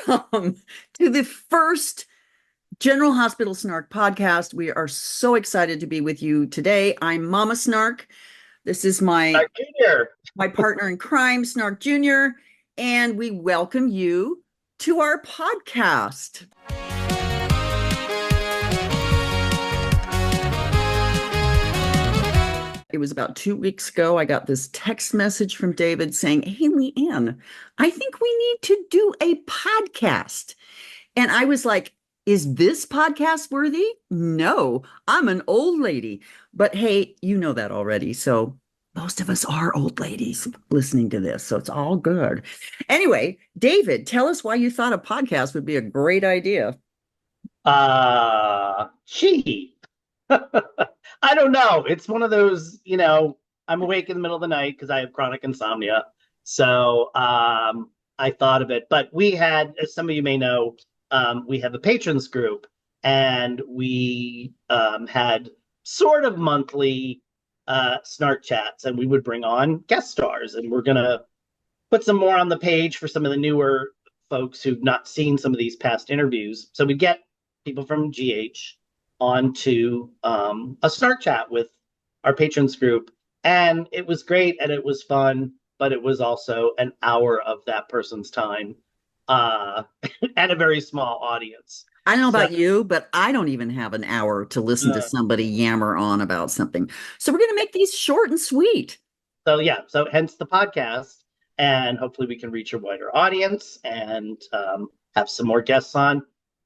welcome to the first General Hospital Snark podcast. We are so excited to be with you today. I'm Mama Snark. This is my Junior. my partner in crime, Snark Jr., and we welcome you to our podcast. It was about 2 weeks ago. I got this text message from David saying, "Hey, Leanne, I think we need to do a podcast." And I was like, is this podcast worthy? No, I'm an old lady. But hey, you know that already. So most of us are old ladies listening to this. So it's all good. Anyway, David, tell us why you thought a podcast would be a great idea. Gee. I don't know. It's one of those, I'm awake in the middle of the night because I have chronic insomnia. So I thought of it. But we had, as some of you may know, we have a patrons group, and we had sort of monthly snark chats, and we would bring on guest stars, and we're going to put some more on the page for some of the newer folks who've not seen some of these past interviews. So we get people from GH onto a snark chat with our patrons group, and it was great and it was fun, but it was also an hour of that person's time and a very small audience. I don't know about you, but I don't even have an hour to listen to somebody yammer on about something. So we're going to make these short and sweet. So hence the podcast, and hopefully we can reach a wider audience and have some more guests on,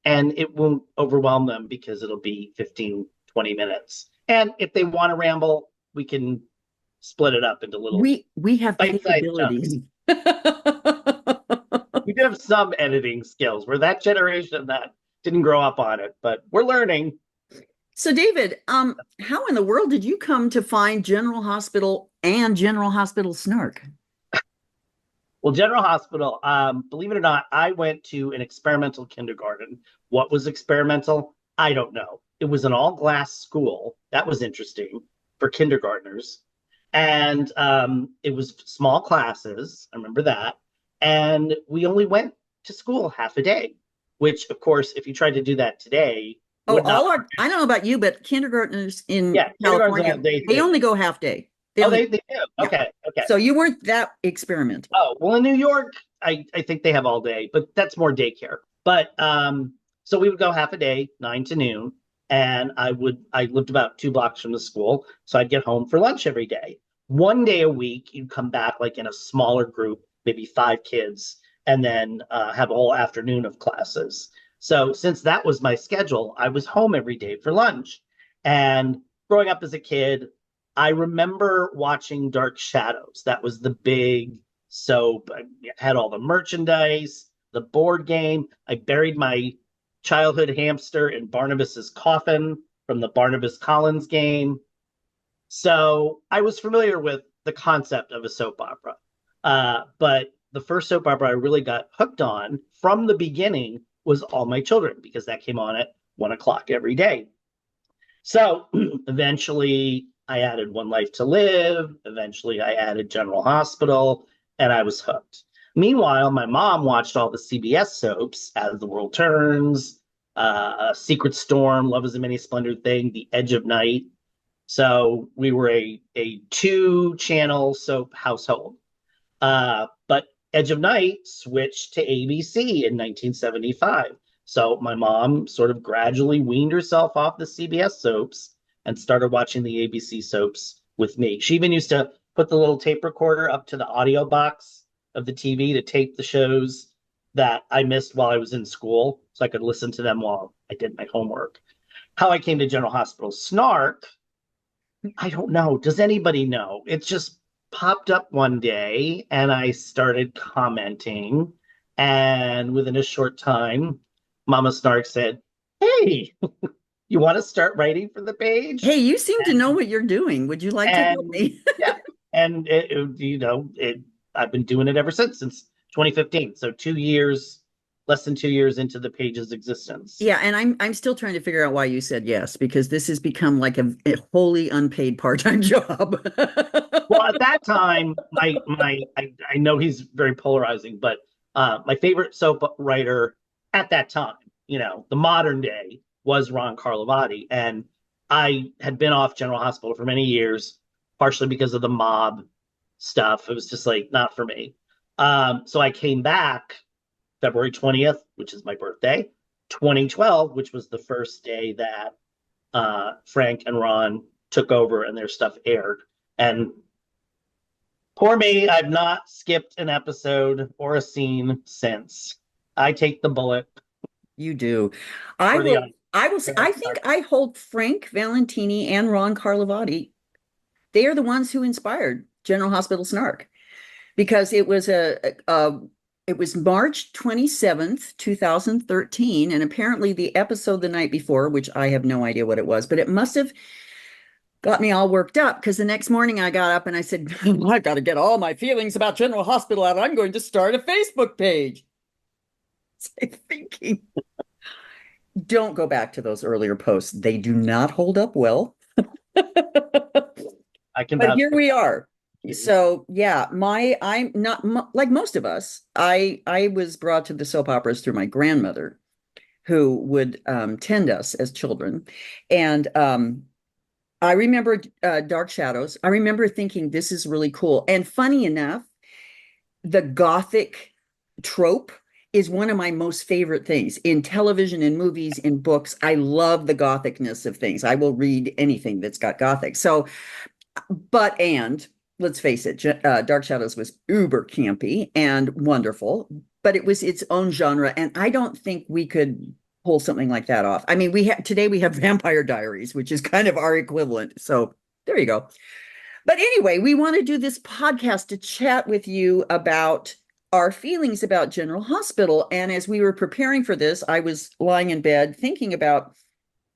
and it won't overwhelm them because it'll be 15, 20 minutes. And if they want to ramble, we can split it up into little we have capabilities. We do have some editing skills. We're that generation that didn't grow up on it, but we're learning. So, David, how in the world did you come to find General Hospital and General Hospital Snark? Well, General Hospital, believe it or not, I went to an experimental kindergarten. What was experimental? I don't know. It was an all-glass school. That was interesting for kindergartners. And it was small classes. I remember that. And we only went to school half a day, which, of course, if you tried to do that today, I don't know about you, but kindergartners in California, they only go half day. They do? Yeah. Okay. So you weren't that experimental. Oh, well, in New York, I think they have all day, but that's more daycare. But so we would go half a day, 9 to noon, and I lived about 2 blocks from the school, so I'd get home for lunch every day. One day a week, you'd come back like in a smaller group, maybe 5 kids, and then have a whole afternoon of classes. So since that was my schedule, I was home every day for lunch. And growing up as a kid, I remember watching Dark Shadows. That was the big soap. I had all the merchandise, the board game. I buried my childhood hamster in Barnabas's coffin from the Barnabas Collins game. So I was familiar with the concept of a soap opera. But the first soap opera I really got hooked on from the beginning was All My Children, because that came on at 1 o'clock every day. So eventually I added One Life to Live. Eventually I added General Hospital, and I was hooked. Meanwhile, my mom watched all the CBS soaps, As the World Turns, Secret Storm, Love is a Many Splendored Thing, The Edge of Night. So we were a 2-channel soap household. But Edge of Night switched to ABC in 1975. So my mom sort of gradually weaned herself off the CBS soaps and started watching the ABC soaps with me. She even used to put the little tape recorder up to the audio box of the TV to tape the shows that I missed while I was in school, so I could listen to them while I did my homework. How I came to General Hospital Snark, I don't know. Does anybody know? It just popped up one day, and I started commenting. And within a short time, Mama Snark said, "Hey, you want to start writing for the page?" Hey, you seem to know what you're doing. Would you like to help me? Yeah. And I've been doing it ever since 2015. So 2 years, less than 2 years into the page's existence. Yeah, and I'm still trying to figure out why you said yes, because this has become like a wholly unpaid part-time job. Well, at that time, I know he's very polarizing, but My favorite soap writer at that time, the modern day, was Ron Carlivati. And I had been off General Hospital for many years, partially because of the mob stuff. It was just like not for me. So I came back February 20th, which is my birthday, 2012, which was the first day that Frank and Ron took over and their stuff aired. And poor me, I've not skipped an episode or a scene since. I take the bullet You do. I for the will, I will say, I think I hold Frank Valentini and Ron Carlivati. They are the ones who inspired General Hospital Snark because it was March 27th, 2013, and apparently the episode the night before, which I have no idea what it was, but it must have got me all worked up because the next morning I got up and I said, I've got to get all my feelings about General Hospital out. I'm going to start a Facebook page. It's like thinking, don't go back to those earlier posts. They do not hold up well. I can But vouch here for we are. that. So yeah, I'm not like most of us. I was brought to the soap operas through my grandmother, who would tend us as children, and I remember Dark Shadows. I remember thinking this is really cool. And funny enough, the gothic trope is one of my most favorite things in television, in movies, in books. I love the gothicness of things. I will read anything that's got gothic. So, and let's face it, Dark Shadows was uber campy and wonderful, but it was its own genre. And I don't think we could pull something like that off. I mean, today we have Vampire Diaries, which is kind of our equivalent. So there you go. But anyway, we want to do this podcast to chat with you about our feelings about General Hospital. And as we were preparing for this, I was lying in bed thinking about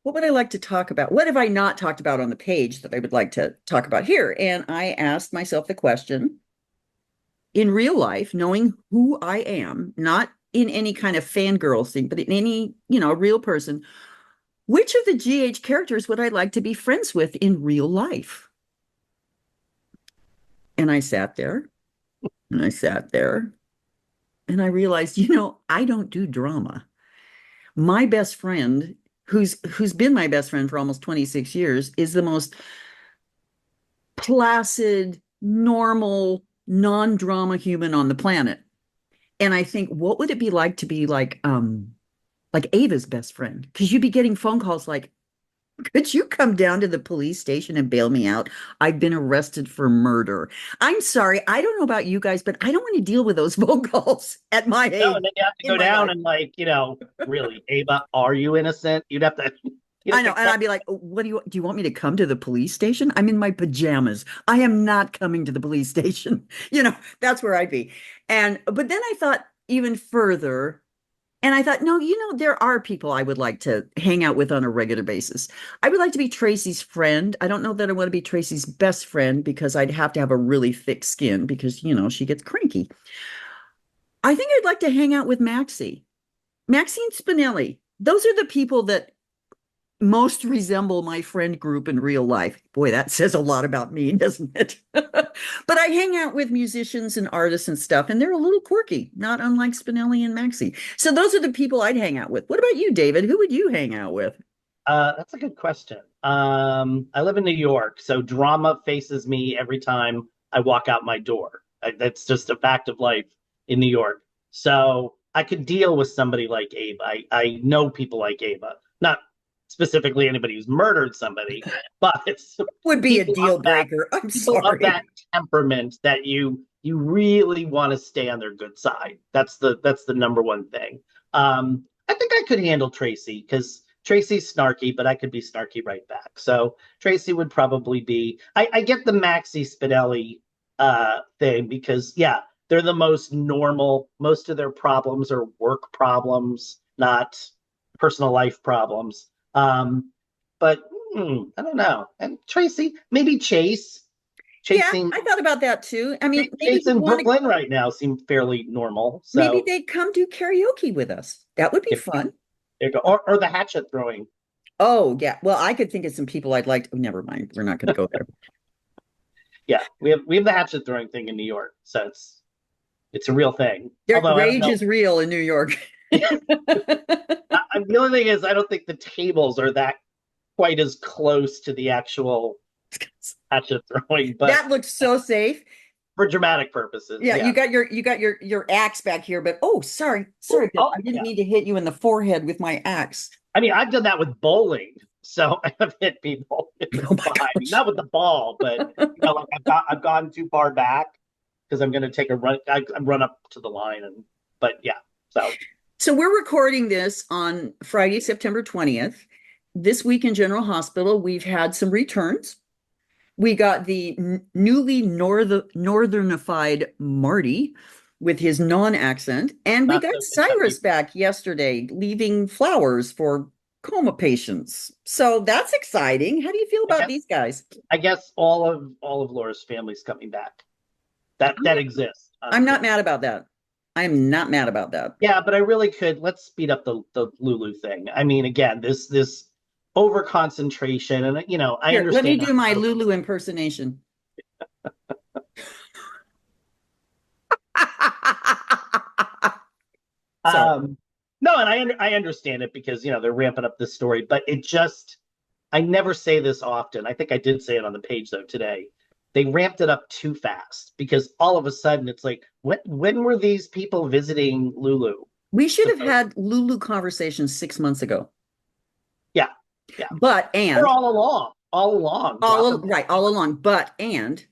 what would I like to talk about? What have I not talked about on the page that I would like to talk about here? And I asked myself the question, in real life, knowing who I am, not in any kind of fangirl thing, but in any, real person, which of the GH characters would I like to be friends with in real life? And I sat there and I sat there and I realized, I don't do drama. My best friend, who's been my best friend for almost 26 years, is the most placid, normal, non-drama human on the planet. And I think, what would it be like to be like Ava's best friend? Because you'd be getting phone calls like, could you come down to the police station and bail me out? I've been arrested for murder. I'm sorry. I don't know about you guys, but I don't want to deal with those phone calls at my No, age and then you have to in go my down life. and really, Ava, are you innocent? You'd have to. I know. And I'd be like, what do you want me to come to the police station? I'm in my pajamas. I am not coming to the police station. That's where I'd be. But then I thought even further, and I thought, no, there are people I would like to hang out with on a regular basis. I would like to be Tracy's friend. I don't know that I want to be Tracy's best friend because I'd have to have a really thick skin because, she gets cranky. I think I'd like to hang out with Maxine Spinelli. Those are the people that most resemble my friend group in real life. Boy, that says a lot about me, doesn't it? But I hang out with musicians and artists and stuff, and they're a little quirky, not unlike Spinelli and Maxie. So those are the people I'd hang out with. What about you, David? Who would you hang out with? That's a good question. I live in New York, so drama faces me every time I walk out my door. That's just a fact of life in New York. So I could deal with somebody like Abe. I know people like Ava, not specifically anybody who's murdered somebody, but Would be a people of deal that breaker. I'm people of sorry. that temperament that you really want to stay on their good side. That's the number one thing. I think I could handle Tracy because Tracy's snarky, but I could be snarky right back. So Tracy would probably be. I get the Maxi Spinelli thing because yeah, they're the most normal. Most of their problems are work problems, not personal life problems. But I don't know. And Tracy, maybe Chase. Yeah, Chasing I thought about that too. I mean, maybe Chase he'd in want to, Brooklyn right now seem fairly normal. maybe So they'd come do karaoke with us. That would be if fun. there you go. Or the hatchet throwing. Oh, yeah. Well, I could think of some people I'd like to, oh, never mind. We're not going to go there. Yeah, we have the hatchet throwing thing in New York. So it's It's a real thing. Their Although I don't rage know. is real in New York. The only thing is, I don't think the tables are that quite as close to the actual hatchet throwing, but That looks so safe. for dramatic purposes, Yeah, yeah. you got your axe back here, but oh, sorry, Oh, sorry, Bill. I didn't yeah. mean to hit you in the forehead with my axe. I mean, I've done that with bowling, so I have hit people Oh my behind me, gosh. not with the ball, but like I've gone too far back because I'm going to take a run. I run up to the line, but yeah. So So we're recording this on Friday, September 20th. This week in General Hospital, we've had some returns. We got the newly northernified Marty with his non-accent, and we not got so Cyrus Kentucky. back yesterday, leaving flowers for coma patients. So that's exciting. How do you feel I about guess these guys? I guess all of Laura's family's coming back. That exists. I'm I'm not kidding. mad about that. I'm not mad about that. Yeah, but I really could. Let's speed up the Lulu thing. I mean, again, this over concentration, and I Here, let me understand do my how. Lulu impersonation. Sorry. No, and I understand it because they're ramping up this story, but it just I never say this often. I think I did say it on the page though today. They ramped it up too fast because all of a sudden it's like, when were these people visiting Lulu? We should have Supposed, had Lulu conversations 6 months ago. yeah, yeah. But Or and all along, dropping. all along. But and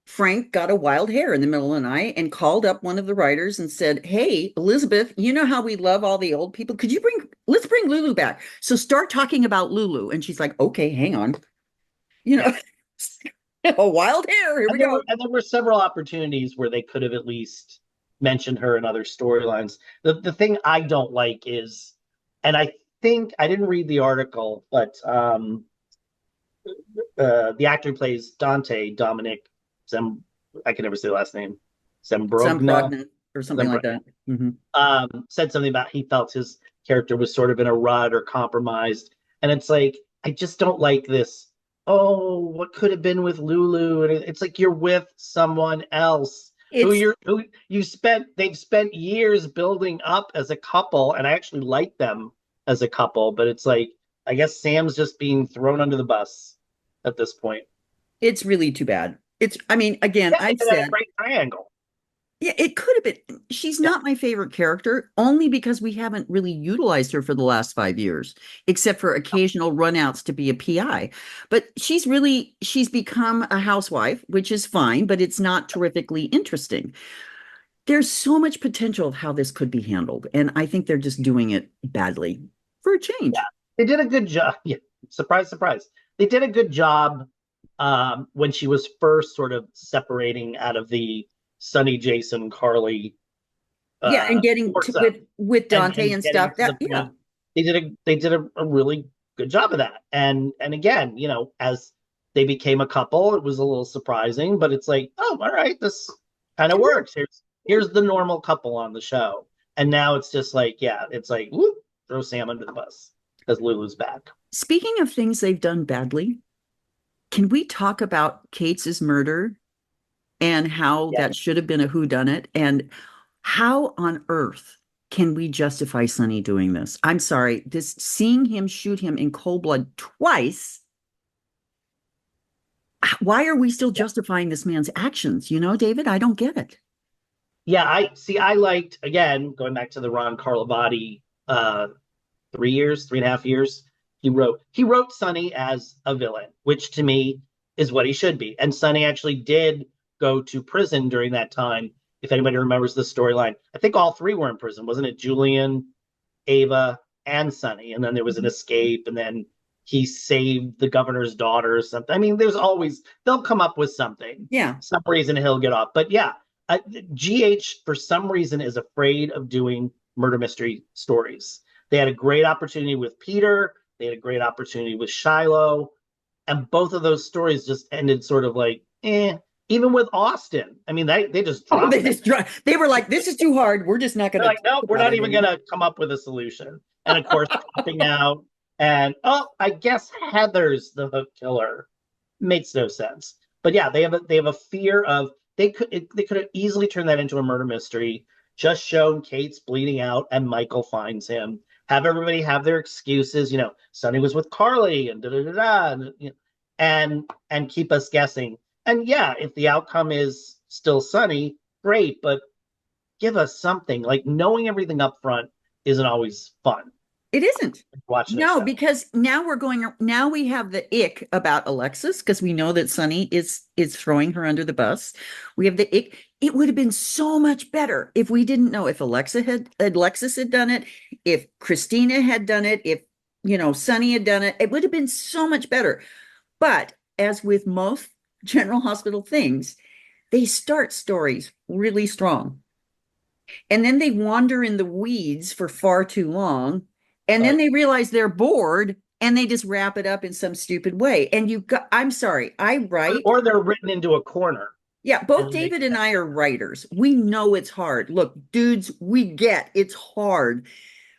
Frank got a wild hair in the middle of the night and called up one of the writers and said, "Hey, Elizabeth, you know how we love all the old people? Could you let's bring Lulu back. So start talking about Lulu." And she's like, "Okay, hang on." You Yeah. know, a wild hair. Here we go. And there were several opportunities where they could have at least mentioned her in other storylines. The thing I don't like is, and I think I didn't read the article, but the actor who plays Dante, Dominic Zem, I can never say the last name, Some Zembrogna, pregnant or something like that. Mm-hmm. said something about he felt his character was sort of in a rut or compromised. And it's like, I just don't like this. Oh, what could have been with Lulu? And it's like you're with someone else It's who they've spent years building up as a couple, and I actually like them as a couple, but it's like I guess Sam's just being thrown under the bus at this point. it's really too bad. I mean, again, Yeah, they I've could have had a said, great triangle. yeah, it could have been. She's Yeah. not my favorite character, only because we haven't really utilized her for the last 5 years, except for occasional runouts to be a PI. But she's become a housewife, which is fine, but it's not terrifically interesting. There's so much potential of how this could be handled, and I think they're just doing it badly for a Yeah, change. they did a good job. Yeah, surprise, surprise. They did a good job when she was first sort of separating out of the Sunny, Jason, Carly Yeah, and getting to foursome with Dante and and getting stuff. to the That yeah, point. They did a really good job of that. And again, as they became a couple, it was a little surprising, but it's like, oh, all right, this kind of it works. worked. Here's the normal couple on the show. And now it's just like, yeah, it's like, whoop, throw Sam under the bus because Lulu's back. Speaking of things they've done badly, can we talk about Kate's murder and how Yeah. that should have been a whodunit? And how on earth can we justify Sonny doing this? I'm sorry, this seeing him shoot him in cold blood twice. Why are we still Yeah. justifying this man's actions? You know, David, I don't get it. Yeah, I see. I liked, again, going back to the Ron Carlivati 3 years, 3.5 years. He wrote Sonny as a villain, which to me is what he should be. And Sonny actually did go to prison during that time. If anybody remembers the storyline, I think all three were in prison, wasn't it? Julian, Ava, and Sonny. And then there was an escape, and then he saved the governor's daughter or something. I mean, they'll come up with something, Yeah. some reason he'll get off. But yeah, GH for some reason is afraid of doing murder mystery stories. They had a great opportunity with Peter. They had a great opportunity with Shiloh. And both of those stories just ended sort of like, eh. Even with Austin. I mean, they just Oh, dropped it. they were like, this is too hard. We're just not going They're to like, no, talk we're about not it even going anymore. to come up with a solution. And of course, dropping out. And, oh, I guess Heather's the hook killer. Makes no sense. But yeah, they have a fear of they could have easily turned that into a murder mystery. Just shown Kate's bleeding out and Michael finds him. Have everybody have their excuses. Sonny was with Carly and da da da da, and keep us guessing. And yeah, if the outcome is still Sonny, great, but give us something. Like knowing everything up front isn't always fun. It isn't. Watching No, because now we have the ick about Alexis because we know that Sonny is throwing her under the bus. We have the ick. It would have been so much better if we didn't know if Alexis had done it, if Christina had done it, if Sonny had done it. It would have been so much better. But as with most General Hospital things, they start stories really strong. And then they wander in the weeds for far too long. And then they realize they're bored and they just wrap it up in some stupid way. And I'm sorry, I write. Or they're written into a corner. Yeah, both David and I are writers. We know it's hard. Look, dudes, we get it's hard.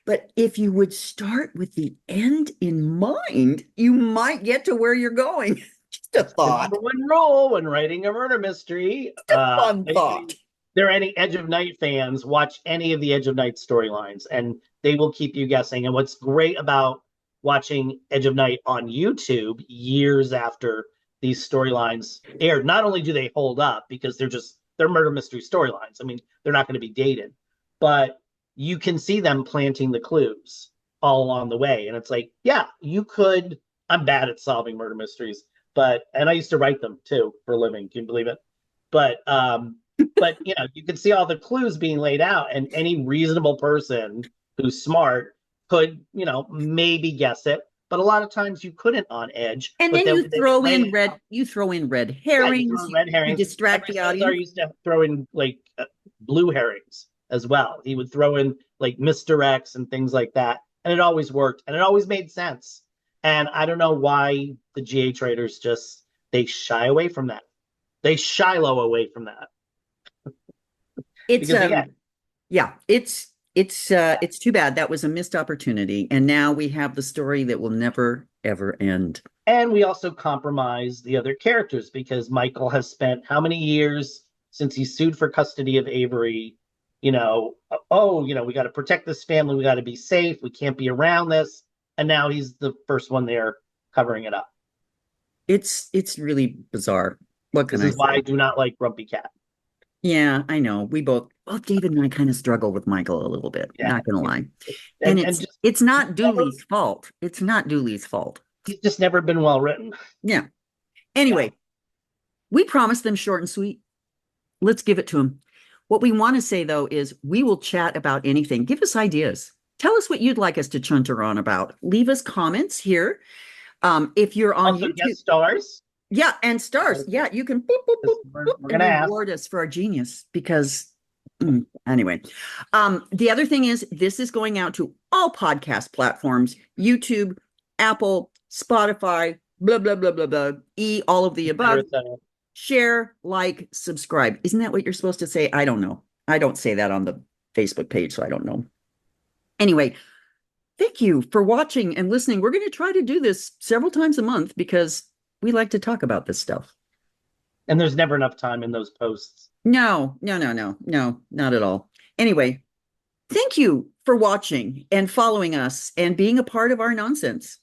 But if you would start with the end in mind, you might get to where you're going. Just a thought. Number one rule when writing a murder mystery. Just a fun thought. If there are any Edge of Night fans, watch any of the Edge of Night storylines, and they will keep you guessing. And what's great about watching Edge of Night on YouTube years after these storylines aired, not only do they hold up because they're murder mystery storylines. I mean, they're not going to be dated, but you can see them planting the clues all along the way. And it's like, yeah, you could. I'm bad at solving murder mysteries, and I used to write them too for a living. Can you believe it? But you can see all the clues being laid out, and any reasonable person who's smart could, maybe guess it. But a lot of times you couldn't on Edge. And then you throw in red herrings. Red herrings. You distract the audience. I used to throw in blue herrings as well. He would throw in misdirects and things like that, and it always worked, and it always made sense. And I don't know why the GH writers they shy away from that. They Shiloh away from that. It's it's too bad. That was a missed opportunity. And now we have the story that will never, ever end. And we also compromise the other characters because Michael has spent how many years since he sued for custody of Avery? We got to protect this family. We got to be safe. We can't be around this. And now he's the first one there covering it up. It's really bizarre. What can I say? This is why I do not like Grumpy Cat. Yeah, I know. David and I kind of struggle with Michael a little bit, not gonna lie. And it's not Dooley's fault. It's not Dooley's fault. He's just never been well written. Yeah. Anyway, we promised them short and sweet. Let's give it to them. What we want to say, though, is we will chat about anything. Give us ideas. Tell us what you'd like us to chunter on about. Leave us comments here. If you're on also, YouTube. Guest stars. Yeah, and stars. Yeah, you can boop, boop, boop, boop, we're and reward us for our genius because anyway. The other thing is this is going out to all podcast platforms, YouTube, Apple, Spotify, blah, blah, blah, blah, blah, all of the above. Share, like, subscribe. Isn't that what you're supposed to say? I don't know. I don't say that on the Facebook page, so I don't know. Anyway, thank you for watching and listening. We're going to try to do this several times a month because we like to talk about this stuff. And there's never enough time in those posts. No, not at all. Anyway, thank you for watching and following us and being a part of our nonsense.